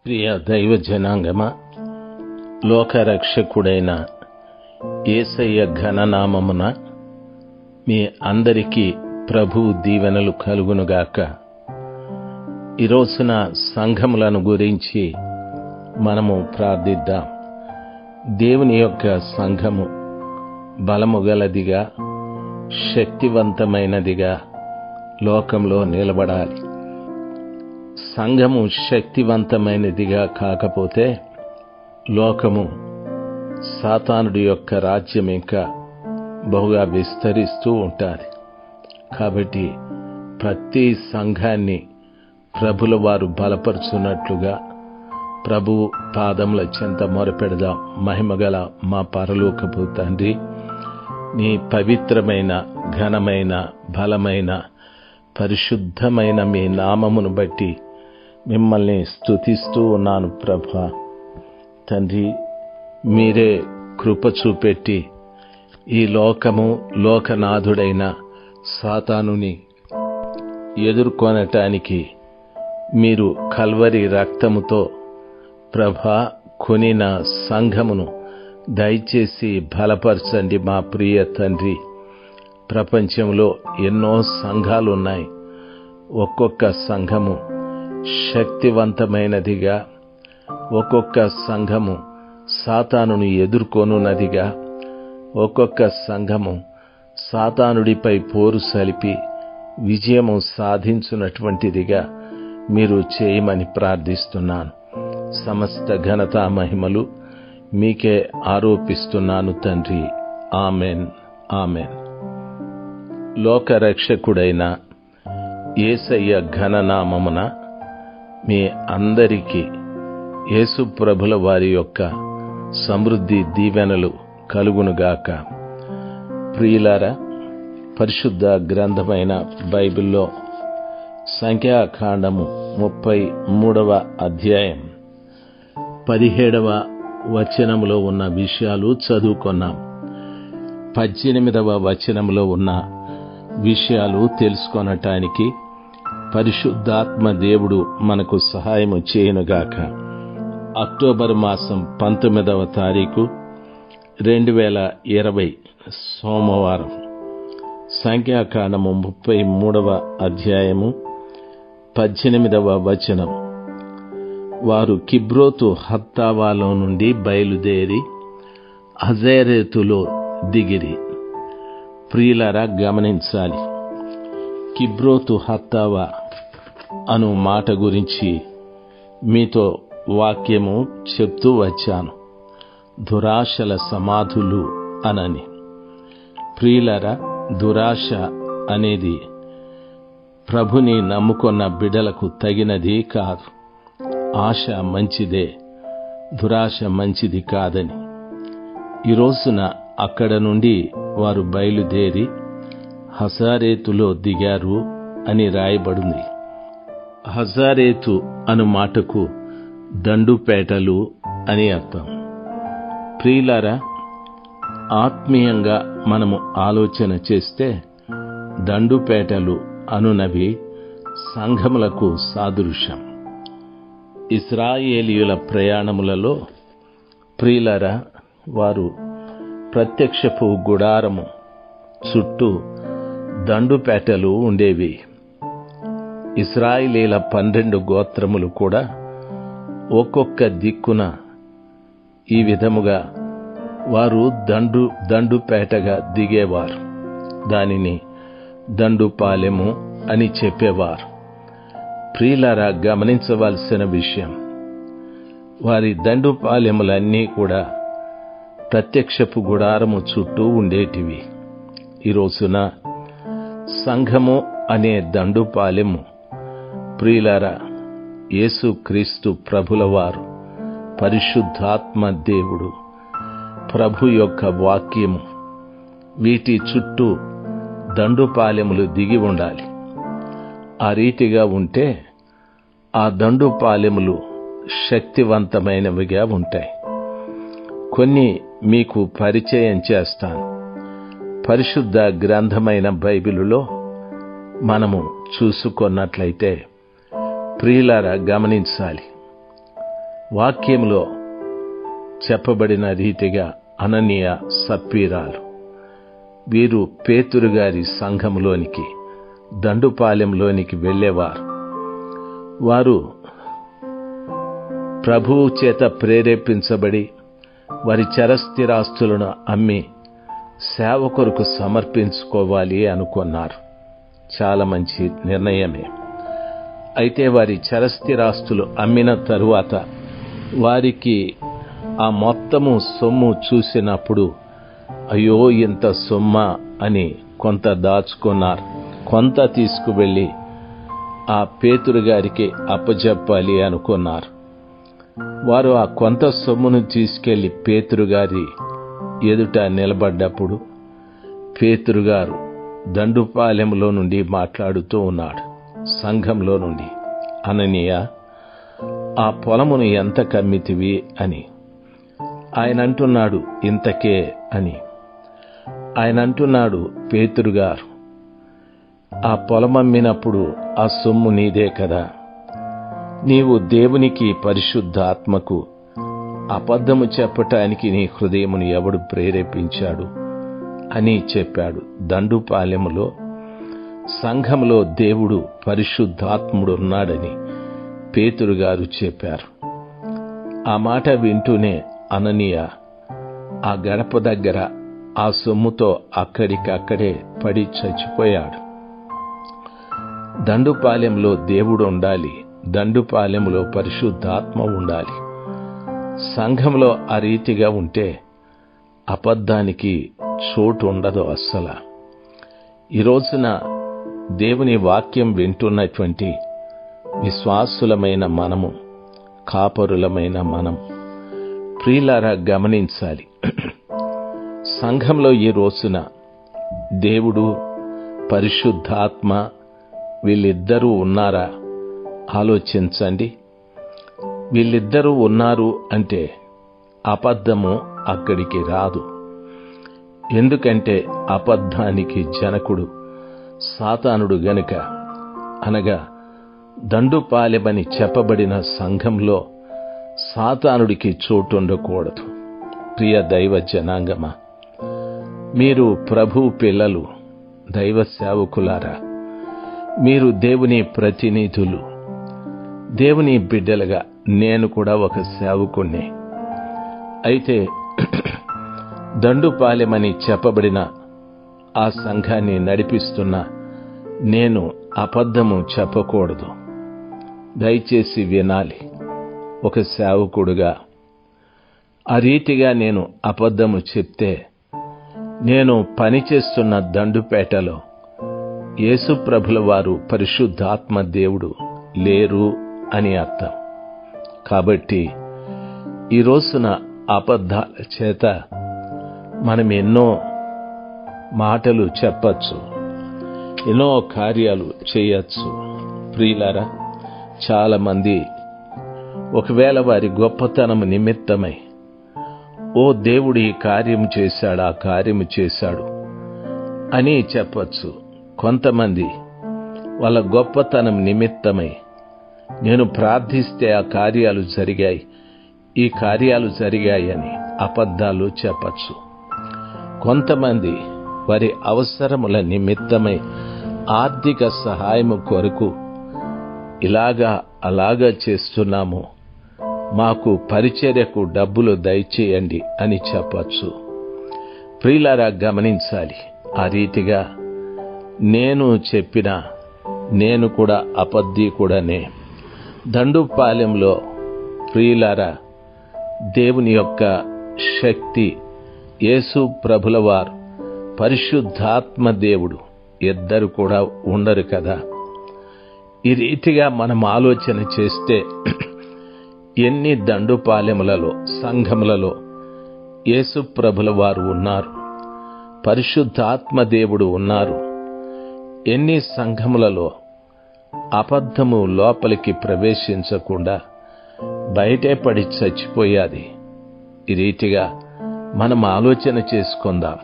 ప్రియ దైవ జనాంగమా, లోకరక్షకుడైన యేసయ్య ఘననామమున మీ అందరికీ ప్రభువు దీవెనలు కలుగునుగాక. ఈ రోజున సంఘములను గురించి మనము ప్రార్థిద్దాం. దేవుని యొక్క సంఘము బలము గలదిగా, శక్తివంతమైనదిగా లోకంలో నిలబడాలి. సంఘము శక్తివంతమైనదిగా కాకపోతే లోకము సాతానుడి యొక్క రాజ్యం ఇంకా బహుగా విస్తరిస్తూ ఉంటుంది. కాబట్టి ప్రతి సంఘాన్ని ప్రభుల వారు బలపరుచున్నట్లుగా ప్రభు పాదముల చెంత మొరపెడదాం. మహిమగల మా పరలోకపు తండ్రి, నీ పవిత్రమైన, ఘనమైన, బలమైన, పరిశుద్ధమైన మీ నామమును బట్టి మిమ్మల్ని స్తుతిస్తూ ఉన్నాను ప్రభా. తండ్రి, మీరే కృప చూపెట్టి ఈ లోకము, లోకనాథుడైన సాతానుని ఎదుర్కొనటానికి మీరు కల్వరి రక్తముతో ప్రభా కొనిన సంఘమును దయచేసి బలపరచండి మా ప్రియ తండ్రి. ప్రపంచంలో ఎన్నో సంఘాలున్నాయి. ఒక్కొక్క సంఘము శక్తివంతమైనదిగా, ఒక్కొక్క సంఘము సాతానుని ఎదుర్కొనున్నదిగా, ఒక్కొక్క సంఘము సాతానుడిపై పోరు సలిపి విజయము సాధించున్నటువంటిదిగా మీరు చేయమని ప్రార్థిస్తున్నాను. సమస్త ఘనత మహిమలు మీకే ఆరోపిస్తున్నాను తండ్రి. Amen, amen. లోకరక్షకుడైన యేసయ్య ఘననామమున మీ అందరికీ యేసు ప్రభుల వారి యొక్క సమృద్ధి దీవెనలు కలుగునుగాక. ప్రియులారా, పరిశుద్ధ గ్రంథమైన బైబిల్లో సంఖ్యాకాండము 33వ అధ్యాయం 17వ వచనములో ఉన్న విషయాలు చదువుకున్నాం. 18వ వచనంలో ఉన్న విషయాలు తెలుసుకొనటానికి పరిశుద్ధాత్మ దేవుడు మనకు సహాయము చేయనుగాక. అక్టోబర్ మాసం 19వ తారీఖు 2020 సోమవారం. సంఖ్యాకాండము 33వ అధ్యాయము 18వ వచనం. వారు కిబ్రోతు హత్తావాలో నుండి బయలుదేరి హజరేతులో దిగిరి. ప్రియులారా, గమనించాలి. కిబ్రోతు హత్తావా అను మాట గురించి మీతో వాక్యము చెప్తూ వచ్చాను. దురాశల సమాధులు అనని. ప్రియులారా, దురాశ అనేది ప్రభుని నమ్ముకున్న బిడ్డలకు తగినది కాదు. ఆశ మంచిదే, దురాశ మంచిది కాదని. ఈ రోజున అక్కడ నుండి వారు బయలుదేరి హజరేతులో దిగారు అని రాయబడింది. హజరేతు అను మాటకు దండుపేటలు అని అర్థం. ప్రియులారా, ఆత్మీయంగా మనము ఆలోచన చేస్తే దండుపేటలు అనునవి సంఘములకు సాదృశ్యం. ఇశ్రాయేలీయుల ప్రయాణములలో ప్రియులారా, వారు ప్రత్యక్షపు గుడారము చుట్టూ దండుపేటలు ఉండేవి. ఇశ్రాయేలీల 12 గోత్రములు కూడా ఒక్కొక్క దిక్కున ఈ విధముగా వారు దండుపేటగా దిగేవారు. దానిని దండుపాలెము అని చెప్పేవారు. ప్రియులారా, గమనించవలసిన విషయం, వారి దండుపాలెములన్నీ కూడా ప్రత్యక్షపు గుడారము చుట్టూ ఉండేటివి. ఈ రోజున సంఘము అనే దండుపాలెము ప్రియులారా, యేసుక్రీస్తు ప్రభుల వారు, పరిశుద్ధాత్మ దేవుడు, ప్రభు యొక్క వాక్యము, వీటి చుట్టూ దండుపాలెములు దిగి ఉండాలి. ఆ రీతిగా ఉంటే ఆ దండుపాలెములు శక్తివంతమైనవిగా ఉంటాయి. కొన్ని మీకు పరిచయం చేస్తాను. పరిశుద్ధ గ్రంథమైన బైబిలులో మనము చూసుకున్నట్లయితే ప్రియులారా గమనించాలి. వాక్యంలో చెప్పబడిన రీతిగా అననీయ సప్పీరాలు వీరు పేతురు గారి సంఘంలోనికి దండుపాలెంలోనికి వెళ్ళేవారు. వారు ప్రభువు చేత ప్రేరేపించబడి వారి చరస్థిరాస్తులను అమ్మి సేవ కొరకు సమర్పించుకోవాలి అనుకున్నారు. చాలా మంచి నిర్ణయమే. అయితే వారి చరస్థిరాస్తులు అమ్మిన తరువాత వారికి ఆ మొత్తము సొమ్ము చూసినప్పుడు అయ్యో ఇంత సొమ్మ అని కొంత దాచుకున్నారు. కొంత తీసుకువెళ్ళి ఆ పేతురు గారికి అప్పజెప్పాలి అనుకున్నారు. వారు ఆ కొంత సొమ్మును తీసుకెళ్లి పేతురు గారి ఎదుట నిలబడ్డప్పుడు పేతురు గారు దండుపాలెంలో నుండి మాట్లాడుతూ ఉన్నాడు. సంఘంలో నుండి, అననీయ, ఆ పొలమును ఎంత కమ్మితివి అని. ఆయన అంటున్నాడు, ఇంతకే అని. ఆయన అంటున్నాడు, పేతురు గారు, ఆ పొలమమ్మినప్పుడు ఆ సొమ్ము నీదే కదా. నీవు దేవునికి పరిశుద్ధాత్మకు అబద్ధము చెప్పటానికి నీ హృదయమును ఎవడు ప్రేరేపించాడు అని చెప్పాడు. దండుపాలెములో సంఘంలో దేవుడు పరిశుద్ధాత్ముడు ఉన్నాడని పేతురు గారు చెప్పారు. ఆ మాట వింటూనే అననీయ ఆ గడప దగ్గర ఆ సొమ్ముతో అక్కడికక్కడే పడి చచ్చిపోయాడు. దండుపాలెంలో దేవుడు ఉండాలి, దండుపాలెంలో పరిశుద్ధాత్మ ఉండాలి. సంఘంలో ఆ రీతిగా ఉంటే అబద్ధానికి చోటు ఉండదు అస్సలు. ఈ రోజున దేవుని వాక్యం వింటున్నటువంటి విశ్వాసులమైన మనము, కాపరులమైన మనం ప్రియులారా గమనించాలి. సంఘంలో ఈ రోజున దేవుడు, పరిశుద్ధాత్మ వీళ్ళిద్దరూ ఉన్నారా? ఆలోచించండి. వీళ్ళిద్దరూ ఉన్నారు అంటే అబద్ధము అక్కడికి రాదు. ఎందుకంటే అబద్ధానికి జనకుడు సాతానుడు గనుక. అనగా దండుపాలెమని చెప్పబడిన సంఘంలో సాతానుడికి చోటుండకూడదు. ప్రియ దైవ జనాంగమా, మీరు ప్రభు పిల్లలు, దైవ సేవకులారా, మీరు దేవుని ప్రతినిధులు, దేవుని బిడ్డలుగా నేను కూడా ఒక సేవకుణ్ణి. అయితే దండుపాలెమని చెప్పబడిన ఆ సంఘాన్ని నడిపిస్తున్న నేను అబద్ధము చెప్పకూడదు. దయచేసి వినాలి. ఒక సేవకుడుగా ఆ రీతిగా నేను అబద్ధము చెప్తే నేను పనిచేస్తున్న దండుపేటలో యేసుప్రభుల వారు పరిశుద్ధాత్మ దేవుడు లేరు అని అర్థం. కాబట్టి ఈ రోజున అబద్ధాల చేత మనం ఎన్నో మాటలు చెప్పచ్చు, ఎన్నో కార్యాలు చేయొచ్చు. ప్రియులారా, చాలా మంది ఒకవేళ వారి గొప్పతనం నిమిత్తమై ఓ దేవుడు ఈ కార్యం చేశాడు, ఆ కార్యము చేశాడు అని చెప్పచ్చు. కొంతమంది వాళ్ళ గొప్పతనం నిమిత్తమై నేను ప్రార్థిస్తే ఆ కార్యాలు జరిగాయి, ఈ కార్యాలు జరిగాయి అని అబద్ధాలు చెప్పచ్చు. కొంతమంది వారి అవసరముల నిమిత్తమై ఆర్థిక సహాయము కొరకు ఇలాగా అలాగా చేస్తున్నాము, మాకు పరిచర్యకు డబ్బులు దయచేయండి అని చెప్పచ్చు. ప్రియులారా గమనించాలి. ఆ రీతిగా నేను చెప్పిన నేను కూడా అబద్ధీకుడనే. దండుపాలెంలో ప్రియులారా దేవుని యొక్క శక్తి, యేసు ప్రభుల వారు, పరిశుద్ధాత్మ దేవుడు ఇద్దరు కూడా ఉండరు కదా. ఈ రీతిగా మనం ఆలోచన చేస్తే ఎన్ని దండుపాలెములలో, సంఘములలో యేసు ప్రభుల వారు ఉన్నారు, పరిశుద్ధాత్మ దేవుడు ఉన్నారు. ఎన్ని సంఘములలో అబద్ధము లోపలికి ప్రవేశించకుండా బయటే పడి చచ్చిపోయాది. ఈ రీతిగా మనం ఆలోచన చేసుకుందాం.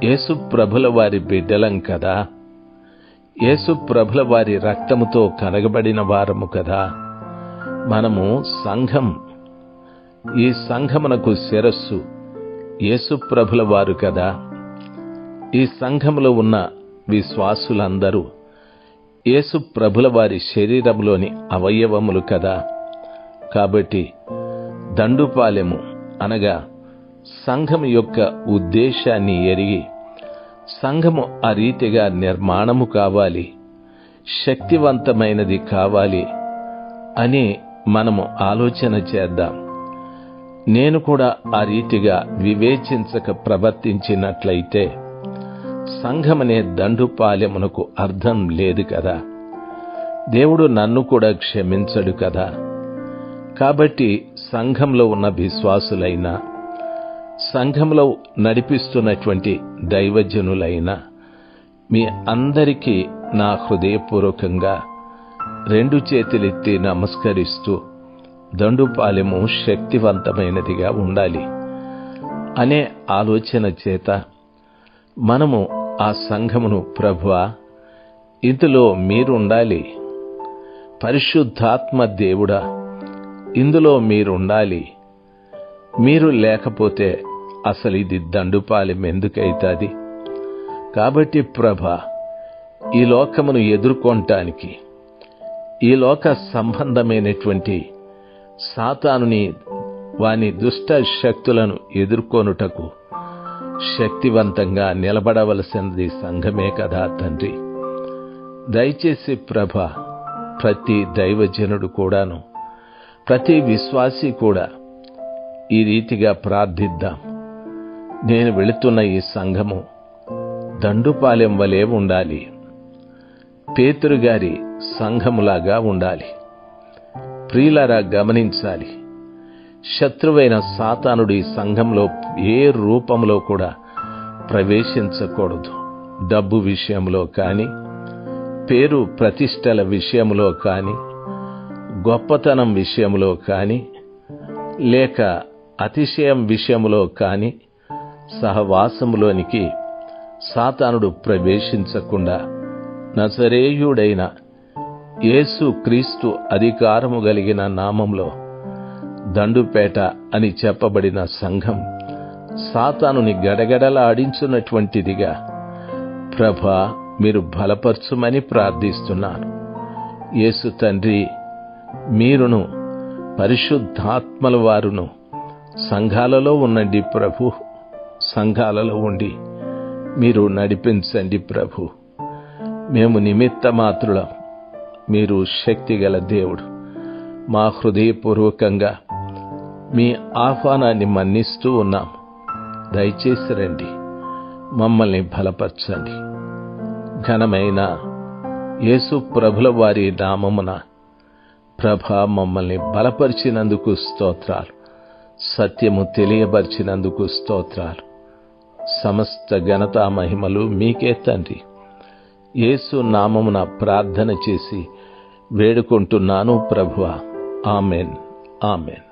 యేసు ప్రభుల వారి బిడ్డలం కదా, యేసు ప్రభుల వారి రక్తముతో కనగబడిన వారము కదా. మనము సంఘం. ఈ సంఘమునకు శిరస్సు యేసు ప్రభుల వారు కదా. ఈ సంఘములో ఉన్న విశ్వాసులందరూ యేసు ప్రభుల వారి శరీరంలోని అవయవములు కదా. కాబట్టి దండుపాలెము అనగా సంఘం యొక్క ఉద్దేశాన్ని ఎరిగి సంఘము ఆ రీతిగా నిర్మాణము కావాలి, శక్తివంతమైనది కావాలి అని మనము ఆలోచన చేద్దాం. నేను కూడా ఆ రీతిగా వివేచించక ప్రవర్తించినట్లయితే సంఘమనే దండుపాలెమునకు అర్థం లేదు కదా. దేవుడు నన్ను కూడా క్షమించడు కదా. కాబట్టి సంఘంలో ఉన్న విశ్వాసులైనా, సంఘంలో నడిపిస్తున్నటువంటి దైవజనులైనా మీ అందరికీ నా హృదయపూర్వకంగా 2 చేతులెత్తి నమస్కరిస్తూ దండుపాలెము శక్తివంతమైనదిగా ఉండాలి అనే ఆలోచన చేత మనము ఆ సంఘమును, ప్రభువా ఇందులో మీరుండాలి, పరిశుద్ధాత్మ దేవుడా ఇందులో మీరుండాలి, మీరు లేకపోతే అసలు ఇది దండుపాలెం ఎందుకైతాది? కాబట్టి ప్రభా, ఈ లోకమును ఎదుర్కొనటానికి, ఈ లోక సంబంధమైనటువంటి సాతానుని వాని దుష్ట శక్తులను ఎదుర్కొనుటకు శక్తివంతంగా నిలబడవలసినది సంఘమే కదా తండ్రి. దయచేసి ప్రభా, ప్రతి దైవజనుడు కూడాను, ప్రతి విశ్వాసి కూడా ఈ రీతిగా ప్రార్థిద్దాం. నేను వెళుతున్న ఈ సంఘము దండుపాలెం వలె ఉండాలి, పేతురు గారి సంఘములాగా ఉండాలి. ప్రియులారా గమనించాలి, శత్రువైన సాతానుడు ఈ సంఘంలో ఏ రూపంలో కూడా ప్రవేశించకూడదు. డబ్బు విషయంలో కానీ, పేరు ప్రతిష్టల విషయంలో కానీ, గొప్పతనం విషయంలో కానీ, లేక అతిశయం విషయంలో కానీ సహవాసములోనికి సాతానుడు ప్రవేశించకుండా నజరేయుడైన యేసు క్రీస్తు అధికారము కలిగిన నామంలో దండుపేట అని చెప్పబడిన సంఘం సాతానుని గడగడలాడించున్నటువంటిదిగా ప్రభా మీరు బలపరచుమని ప్రార్థిస్తున్నాను. యేసు తండ్రి, మీరును పరిశుద్ధాత్మల వారును సంఘాలలో ఉండండి ప్రభు, సంఘాలలో ఉండి మీరు నడిపించండి ప్రభు. మేము నిమిత్త మాత్రులం, మీరు శక్తిగల దేవుడు. మా హృదయపూర్వకంగా మీ ఆహ్వానాన్ని మన్నిస్తూ ఉన్నాం. దయచేసి రండి, మమ్మల్ని బలపరచండి. ఘనమైన యేసు ప్రభుల వారి నామమున ప్రభా మమ్మల్ని బలపరిచినందుకు స్తోత్రాలు, సత్యము తెలియపరిచినందుకు స్తోత్రాలు. సమస్త ఘనతా మహిమలు మీకే తండ్రి. యేసు నామమున ప్రార్థన చేసి వేడుకుంటున్నాను ప్రభువా. Amen, amen.